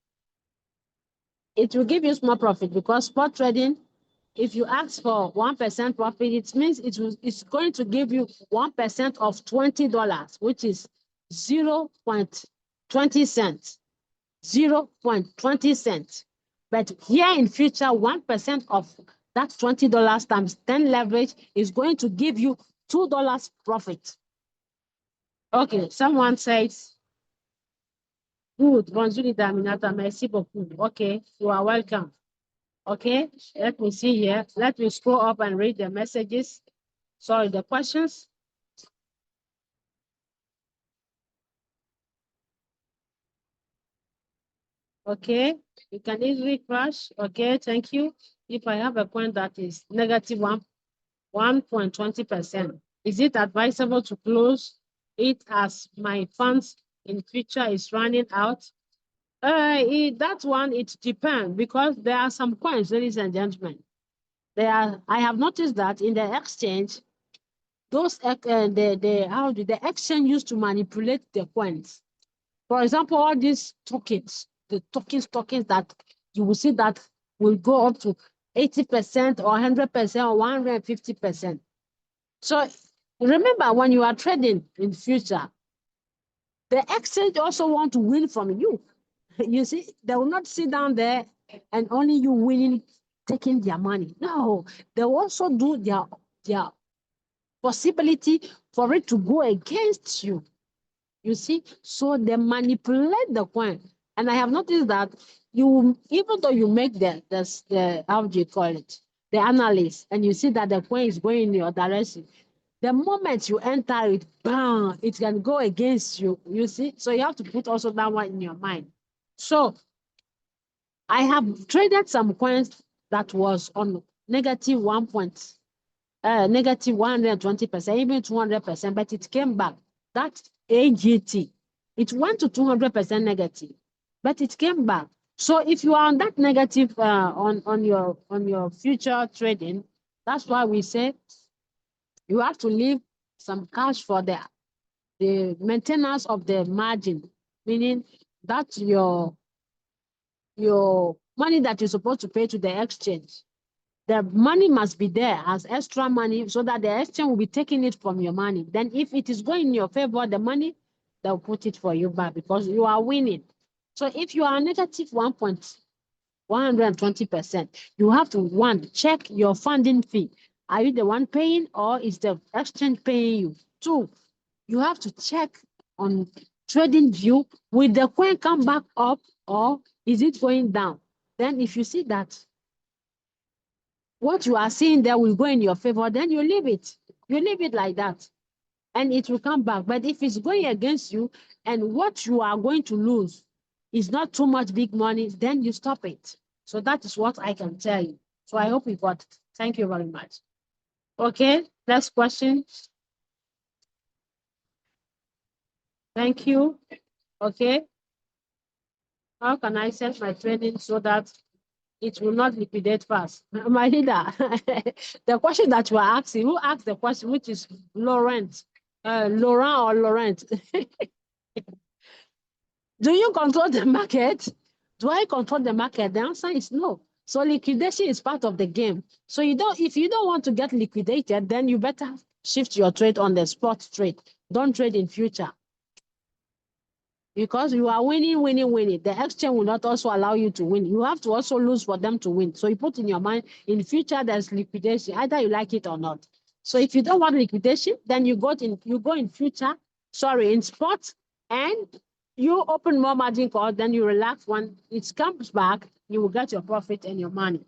[SPEAKER 1] It will give you small profit because spot trading, if you ask for 1% profit, it means it's going to give you 1% of $20, which is 0.20 cents. 0.20 cents. But here in future, 1% of that $20 times 10 leverage is going to give you $2 profit. Okay, someone says, good, bonjour, Aminata, merci beaucoup. Okay, you are welcome. Okay, let me see here. Let me scroll up and read the messages. Sorry, the questions. Okay, you can easily crash. Okay, thank you. If I have a coin that is negative 1.20%, is it advisable to close it as my funds in future is running out? That one, it depends because there are some coins, ladies and gentlemen. I have noticed that in the exchange, those the exchange used to manipulate the coins. For example, all these tokens, the tokens that you will see that will go up to 80% or 100% or 150%. So remember, when you are trading in future, the exchange also want to win from you. You see, they will not sit down there and only you winning, taking their money. No, they will also do their possibility for it to go against you. You see, so they manipulate the coin. And I have noticed that even though you make the how do you call it, the analysis, and you see that the coin is going in your direction, the moment you enter it, bam, it can go against you. You see, so you have to put also that one in your mind. So I have traded some coins that was on negative negative 120%, even 200%, but it came back. That AGT, it went to 200% negative, but it came back. So if you are on that negative on your future trading, that's why we say you have to leave some cash for the maintenance of the margin, meaning that your money that you're supposed to pay to the exchange, the money must be there as extra money so that the exchange will be taking it from your money. Then if it is going in your favor, the money, they'll put it for you back because you are winning. So if you are negative 120%, you have to, one, check your funding fee. Are you the one paying or is the exchange paying you? Two, you have to check on TradingView, will the coin come back up or is it going down? Then if you see that what you are seeing there will go in your favor, then you leave it. You leave it like that and it will come back. But if it's going against you and what you are going to lose is not too much big money, then you stop it. So that is what I can tell you. So I hope you got it. Thank you very much. Okay, next question. Thank you. Okay. How can I set my trading so that it will not liquidate fast? My leader, the question that you are asking, who asked the question, which is Laurent or Laurent? Do you control the market? Do I control the market? The answer is no. So liquidation is part of the game. So if you don't want to get liquidated, then you better shift your trade on the spot trade. Don't trade in future. Because you are winning. The exchange will not also allow you to win. You have to also lose for them to win. So you put in your mind, in future, there's liquidation, either you like it or not. So if you don't want liquidation, then you go in future, in spot, and you open more margin call, then you relax. When it comes back, you will get your profit and your money.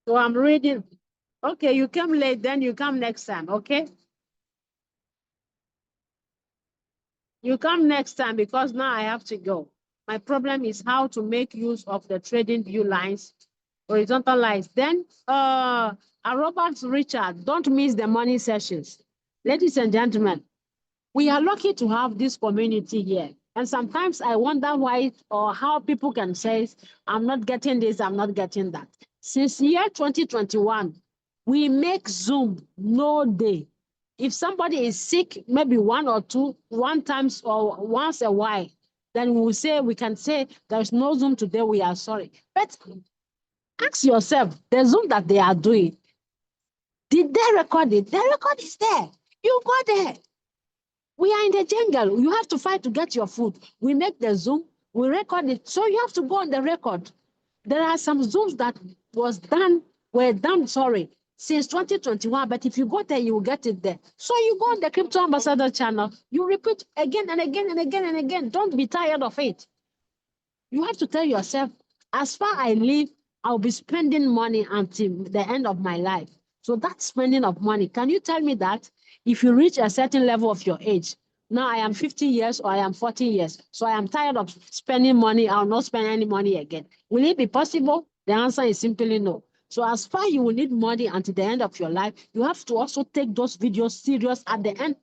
[SPEAKER 1] So I'm reading. Okay, you came late, then you come next time, okay? You come next time because now I have to go. My problem is how to make use of the TradingView lines, horizontal lines. Then, Robert Richard, don't miss the morning sessions. Ladies and gentlemen, we are lucky to have this community here. And sometimes I wonder why or how people can say, I'm not getting this, I'm not getting that. Since year 2021, we make Zoom no day. If somebody is sick, maybe one times or once a while, then we can say there's no Zoom today, we are sorry. But Ask yourself, the Zoom that they are doing, did they record it? The record is there. You go there. We are in the jungle. You have to fight to get your food. We make the Zoom, we record it. So you have to go on the record. There are some Zooms that were done, since 2021. But if you go there, you will get it there. So you go on the Crypto Ambassador channel, you repeat again and again and again and again. Don't be tired of it. You have to tell yourself, as far I live, I'll be spending money until the end of my life. So that's spending of money. Can you tell me that if you reach a certain level of your age, now I am 50 years or I am 40 years, so I am tired of spending money, I'll not spend any money again. Will it be possible? The answer is simply no. So as far you will need money until the end of your life, you have to also take those videos serious at the end,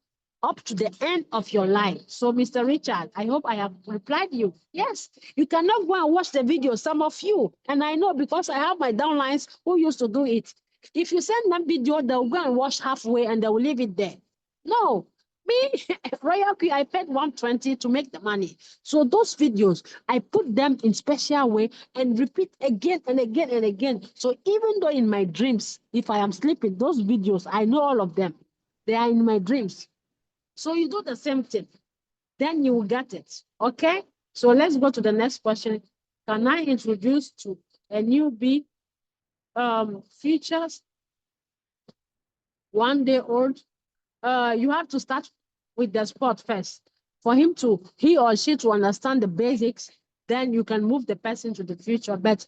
[SPEAKER 1] up to the end of your life. So, Mr. Richard, I hope I have replied you. Yes, you cannot go and watch the video, some of you, and I know because I have my downlines who used to do it. If you send them video, they'll go and watch halfway and they will leave it there. No, me, Royal Queen, I paid 120 to make the money. So those videos, I put them in special way and repeat again and again and again. So even though in my dreams, if I am sleeping, those videos, I know all of them. They are in my dreams. So you do the same thing, then you will get it. Okay? So let's go to the next question. Can I introduce to a newbie features 1 day old? You have to start with the sport first. For he or she to understand the basics, then you can move the person to the future. But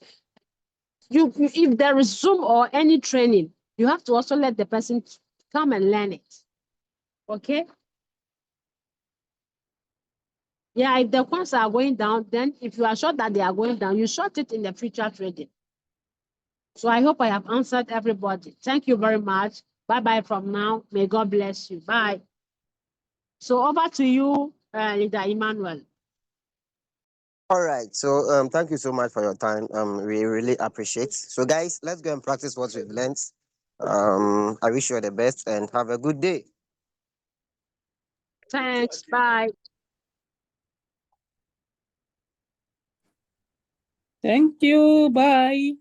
[SPEAKER 1] if there is Zoom or any training, you have to also let the person come and learn it. Okay? Yeah, if the coins are going down, then if you are sure that they are going down, you short it in the future trading. So I hope I have answered everybody. Thank you very much. Bye-bye from now. May God bless you. Bye. So over to you, Leader Emmanuel.
[SPEAKER 3] All right. So thank you so much for your time. We really appreciate. So guys, let's go and practice what we've learned. I wish you all the best and have a good day.
[SPEAKER 1] Thanks. Bye.
[SPEAKER 4] Thank you. Bye.